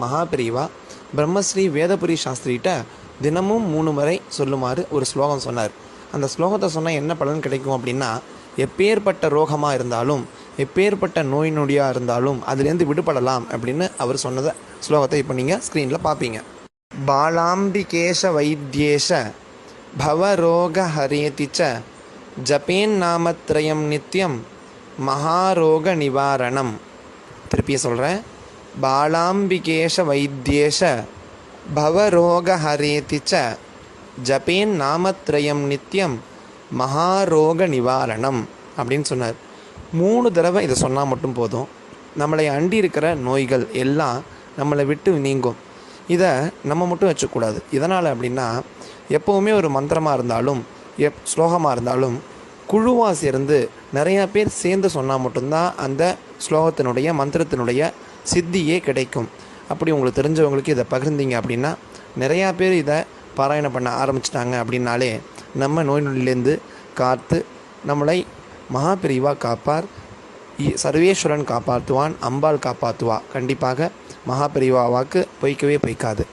மகாபிரிவா பிரம்மஸ்ரீ வேதபுரி சாஸ்திரிகிட்ட தினமும் 3 முறை சொல்லுமாறு ஒரு ஸ்லோகம் சொன்னார். அந்த ஸ்லோகத்தை சொன்னால் என்ன பலன் கிடைக்கும் அப்படின்னா, எப்பேற்பட்ட ரோகமாக இருந்தாலும் எப்பேற்பட்ட நோய் நொடியாக இருந்தாலும் அதுலேருந்து விடுபடலாம் அப்படின்னு அவர் சொன்னதை ஸ்லோகத்தை இப்போ நீங்கள் ஸ்க்ரீனில் பார்ப்பீங்க. பாலாம்பிகேஷ வைத்தியேஷ பவரோக ஹரேதிச்ச ஜபேன்னாமத்ரயம் நித்யம் மகாரோக நிவாரணம். திருப்பிய சொல்கிறேன். பாலாம்பிகேஷ வைத்தியேஷ பவரோக ஹரேதிச்ச ஜபேன்னாமத்ரயம் நித்யம் மகாரோக நிவாரணம் அப்படின்னு சொன்னார். 3 தடவை இதை சொன்னால் மட்டும் போதும். நம்மளை அண்டி இருக்கிற நோய்கள் எல்லாம் நம்மளை விட்டு நீங்கும். இதை நம்ம மட்டும் வச்சுக்கூடாது. இதனால் அப்படின்னா எப்போவுமே ஒரு மந்திரமாக இருந்தாலும் ஸ்லோகமாக இருந்தாலும் குழுவாக சேர்ந்து நிறையா பேர் சேர்ந்து சொன்னால் மட்டும்தான் அந்த ஸ்லோகத்தினுடைய மந்திரத்தினுடைய சித்தியே கிடைக்கும். அப்படி உங்களுக்கு தெரிஞ்சவங்களுக்கு இதை பகிர்ந்தீங்க அப்படின்னா நிறையா பேர் இதை பாராயணம் பண்ண ஆரம்பிச்சிட்டாங்க அப்படின்னாலே நம்ம நோய் நொடியிலேருந்து காத்து நம்மளை மகாபிரிவா காப்பார், சர்வேஸ்வரன் காப்பாற்றுவான், அம்பாள் காப்பாற்றுவா. கண்டிப்பாக மகாபிரிவா வாக்கு பொய்க்கவே பொய்க்காது.